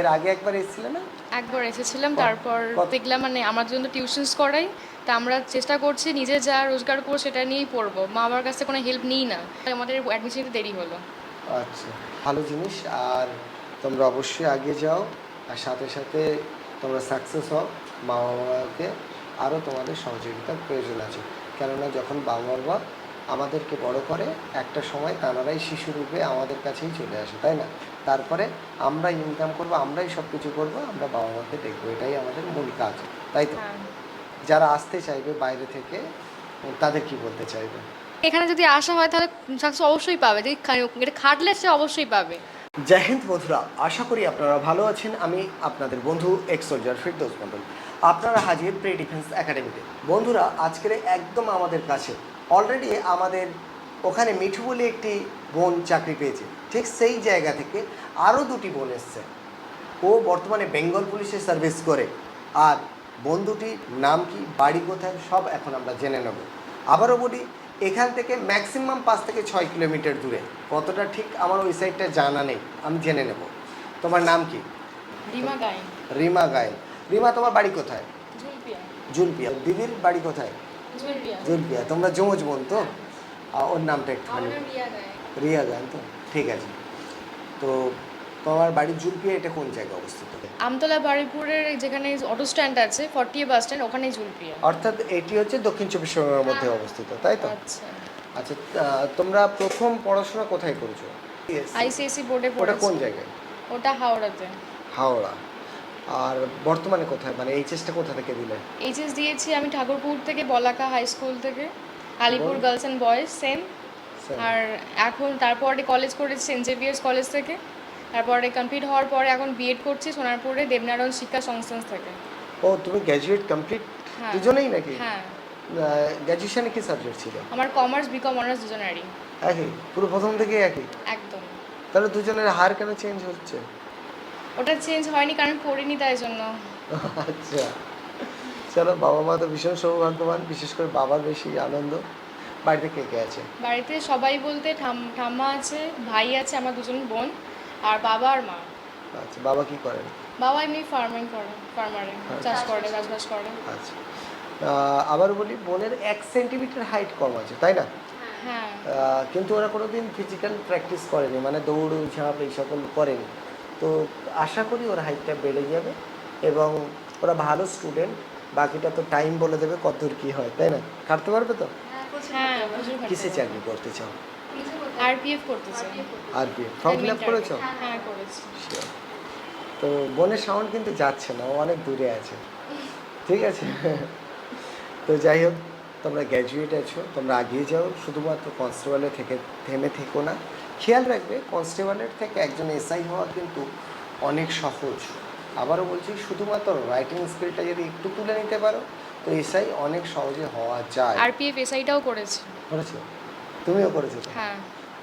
এর আগে একবার এসেছিলে না? একবার এসেছিলাম, তারপর দেখলাম মানে আমার জন্য টিউশনস করাই। তা আমরা চেষ্টা করছি নিজে যা রোজগার করবো সেটা নিয়েই পড়বো, মা বাবার কাছে কোনো হেল্প নিই না। আমাদের অ্যাডমিশনে দেরি হলো। আচ্ছা, ভালো জিনিস। আর তোমরা অবশ্যই এগিয়ে যাও, আর সাথে সাথে তোমরা সাকসেস হও। মা বাবাকে আরও তোমাদের সহযোগিতার প্রয়োজন আছে, কেননা যখন বাবা মা আমাদেরকে বড় করে একটা সময় তারাই শিশুরূপে আমাদের কাছেই চলে আসে, তাই না? তারপরে আমরা ইনকাম করবো, আমরাই সব কিছু করবো, আমরা বাবা মাকে দেখবো, এটাই আমাদের মূল কাজ, তাই তো? হ্যাঁ, যারা আসতে চাইবে বাইরে থেকে তাদের কি বলতে চাইবে? এখানে যদি আসা হয় তাহলে সাকসেস অবশ্যই পাবে, যদি এটা খাটলে সে অবশ্যই পাবে। জয় হিন্দ বন্ধুরা, আশা করি আপনারা ভালো আছেন। আমি আপনাদের বন্ধু এক্স সোলজার ফিরদৌস মন্ডল। আপনারা হাজির প্রি ডিফেন্স একাডেমিতে। বন্ধুরা, আজকের একদম আমাদের কাছে অলরেডি আমাদের ওখানে মিঠু বলে একটি বোন চাকরি পেয়েছে, ঠিক সেই জায়গা থেকে আরও দুটি বোন এসছে। ও বর্তমানে বেঙ্গল পুলিশে সার্ভিস করে। আর বন্ধুটির নাম কি, বাড়ি কোথায়, সব এখন আমরা জেনে নেব। আবারও বলি, এখান থেকে ম্যাক্সিমাম 5 থেকে 6 কিলোমিটার দূরে, কতটা ঠিক আমার ওই সাইডটা জানা নেই, আমি জেনে নেব। তোমার নাম কি? রিমা গাইন। রিমা গায়েন। রিমা, তোমার বাড়ি কোথায়? জুলপিয়া। জুলপিয়া। দিদির বাড়ি কোথায়? জুলপিয়া। জুলপিয়া। তোমরা যমজ বোন তো? ওর নামটা একটু আমার নাম রিয়া গাইন। রিয়া গায়েন তো? ঠিক আছে। তো তোমার বাড়ি জুলপিয়া, এটা কোন জায়গায় অবস্থিত? আমতলা বাড়িপুরের যেখানে অটো স্ট্যান্ড আছে, 40 বাস স্ট্যান্ড, ওখানেই জুলপিয়া। অর্থাৎ এটি হচ্ছে দক্ষিণ চব্বিশ পরগনার মধ্যে অবস্থিত, তাই তো? আচ্ছা। আচ্ছা, তোমরা প্রথম পড়াশোনা কোথায় করেছো? আইসিএসসি বোর্ডে ওটা পড়েছি। কোন জায়গায়? ওটা হাওড়াতে। হাওড়া। আর বর্তমানে কোথায়, মানে এইচএসটা কোথা থেকে দিলে? এইচএস দিয়েছি আমি ঠাকুরপুর থেকে, বলাকা হাই স্কুল থেকে, Alipur girls and boys same. আর এখন তারপরে কলেজ করেছি সেন্ট জেভিয়ার্স কলেজ থেকে। তারপরে কমপ্লিট হওয়ার পরে এখন বিএড করছি সোনারপুরে দেবনারায়ণ শিক্ষা সংস্থান থেকে। ও, তুমি গ্র্যাজুয়েট কমপ্লিট হ্যাঁ। দুজনেই নাকি? হ্যাঁ, গ্র্যাজুয়েশনে কি সাবজেক্ট ছিল? আমার কমার্স বিকম অনার্স দুজনেরই। একই, পুরো প্রথম থেকে একই? একদম। তাহলে দুজনের হার কেন চেঞ্জ হচ্ছে? ওটা চেঞ্জ হয়নি কারণ পড়িনি তাই জন্য। আচ্ছা, চলো, বাবা মা তো ভীষণ সৌভাগ্যবান, বিশেষ করে বাবার বেশি আনন্দ। বাড়িতে কে কে আছে? বাড়িতে সবাই বলতে ঠাম্মা আছে, ভাই আছে, আমার দুজন বোন, আর বাবা আর মা। আচ্ছা, বাবা কি করেন? বাবা এমনি ফার্মিং করে, ফার্মারে চাষ করে, চাষবাস করে। আচ্ছা, আবার বলি, বোনের 1 সেন্টিমিটার হাইট কম আছে, তাই না? হ্যাঁ। কিন্তু ওরা কোনো দিন ফিজিক্যাল প্র্যাকটিস করেনি, মানে দৌড় ঝাঁপ এই সকল করেনি। তো আশা করি ওর হাইটটা বেড়ে যাবে এবং ওরা ভালো স্টুডেন্ট। বাকিটা তো টাইম বলে দেবে কতদূর কী হয়, তাই না? কাটতে পারবে তো? হ্যাঁ, প্রচুর কিসে চাকরি করতে চাও? আরপিএফ করতেছে। আরপিএফ ফর্ম ফিল আপ করেছো? হ্যাঁ, করেছি। Sure. তো বোনের সাউন্ড কিন্তু যাচ্ছে না, ও অনেক দূরে আছে, ঠিক আছে? তো যাই হোক, তোমরা গ্র্যাজুয়েট আছো, তোমরা এগিয়ে যাও। শুধুমাত্র কনস্টেবলে থেকে থেমে থেকো না। খেয়াল রাখবে, কনস্টেবলের থেকে একজন এসআই হওয়া কিন্তু অনেক সহজ। আবারও বলছি, শুধুমাত্র রাইটিং স্কিলটা যদি একটু তুলে নিতে পারো, তো এসআই অনেক সহজে হওয়া যায়। আরপিএফ এসআইটাও করেছি। করেছো? তুমিও করেছো তো? হ্যাঁ,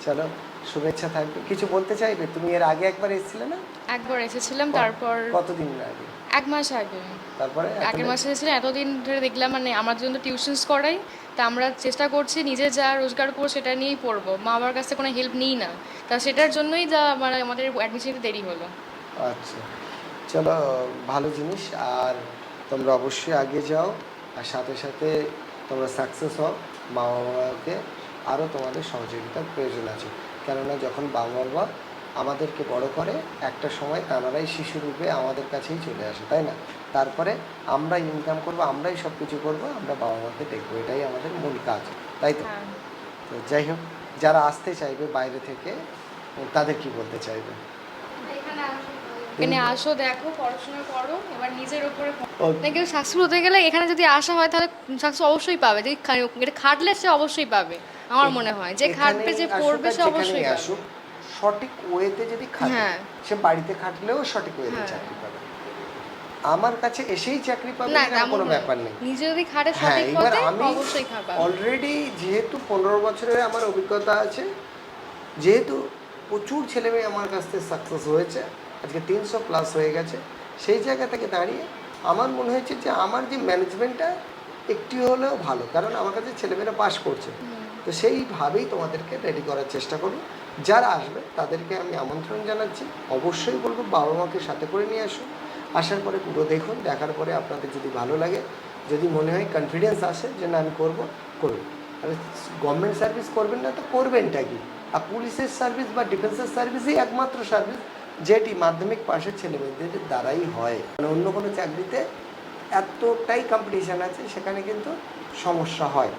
চলো, শুভেচ্ছা থাকবে। কিছু বলতে চাইবে? তুমি এর আগে একবার এসেছিলে না? একবার এসেছিলাম, তারপর কতদিন আগে? 1 মাস আগে। তারপরে আগের মাসে এসেছিলাম, এতদিন ধরে দেখলাম মানে আমার জন্য টিউশনস করাই। তা আমরা চেষ্টা করছি নিজে যা রোজগার করবো সেটা নিয়েই পড়বো, মা বাবার কাছে কোনো হেল্প নিই না। তা সেটার জন্যই যা মানে আমাদের অ্যাডমিশনে দেরি হলো। আচ্ছা, চলো, ভালো জিনিস। আর তোমরা অবশ্যই এগিয়ে যাও, আর সাথে সাথে তোমরা সাকসেস হও। মা বাবাকে আরও তোমাদের সহযোগিতার প্রয়োজন আছে, কেননা যখন বাবা মা আমাদেরকে বড় করে একটা সময় তারাই শিশুরূপে আমাদের কাছেই চলে আসে, তাই না? তারপরে আমরা ইনকাম করবো, আমরাই সব কিছু করবো, আমরা বাবা মাকে দেখবো, এটাই আমাদের মূল কাজ, তাই তো? হ্যাঁ, তো যাই হোক, যারা আসতে চাইবে বাইরে থেকে তাদের কি বলতে চাইবে? এখানে আসো, দেখো, পড়াশোনা করো, এবার নিজের উপরে Okay. কেউ সাকসেসফুল হতে গেলে এখানে যদি আসা হয় তাহলে সাকসেস অবশ্যই পাবে, যদি এটা খাটলে সে অবশ্যই পাবে। আমার মনে হয় যে খাটবে, যে পড়বে, সে অবশ্যই পাবে। আসুক, সঠিক ওয়েতে যদি খাটে, হ্যাঁ। সে বাড়িতে খাটলেও সঠিক ওয়েতে হ্যাঁ। চাকরি পাবে। আমার কাছে এসেই চাকরি পাবে না, এরকম কোনো ব্যাপার নেই। নিজে যদি খাটে হ্যাঁ, সঠিক এবার পথে, আমি অবশ্যই খাবে। অলরেডি যেহেতু 15 বছরের আমার অভিজ্ঞতা আছে, যেহেতু প্রচুর ছেলেমেয়ে আমার কাছ থেকে সাকসেস হয়েছে, আজকে 300 প্লাস হয়ে গেছে, সেই জায়গা থেকে দাঁড়িয়ে আমার মনে হয়েছে যে আমার যে ম্যানেজমেন্টটা একটু হলেও ভালো, কারণ আমার কাছে ছেলেমেয়েরা পাস করছে। তো সেইভাবেই তোমাদেরকে রেডি করার চেষ্টা করুন। যারা আসবে তাদেরকে আমি আমন্ত্রণ জানাচ্ছি, অবশ্যই বলবো বাবা মাকে সাথে করে নিয়ে আসুন। আসার পরে পুরো দেখুন, দেখার পরে আপনাদের যদি ভালো লাগে, যদি মনে হয় কনফিডেন্স আসে যে না আমি করবো, করুন। আর গভর্নমেন্ট সার্ভিস করবেন না তো করবেনটা কি? আর পুলিশের সার্ভিস বা ডিফেন্সের সার্ভিসই একমাত্র সার্ভিস যেটি মাধ্যমিক পাশের ছেলেমেয়েদের দ্বারাই হয়। মানে অন্য কোনো চাকরিতে এতটাই কম্পিটিশান আছে, সেখানে কিন্তু সমস্যা হয়।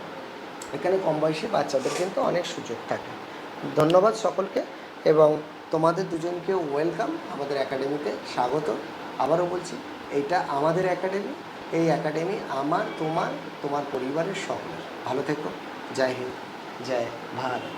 এখানে কম বয়সী বাচ্চাদের কিন্তু অনেক সুযোগ থাকে। ধন্যবাদ সকলকে, এবং তোমাদের দুজনকে ওয়েলকাম আমাদের একাডেমিতে, স্বাগত। আবারও বলছি, এইটা আমাদের একাডেমি, এই একাডেমি আমার, তোমার, তোমার পরিবারের সকলের। ভালো থেকো। জয় হিন্দ, জয় ভারত।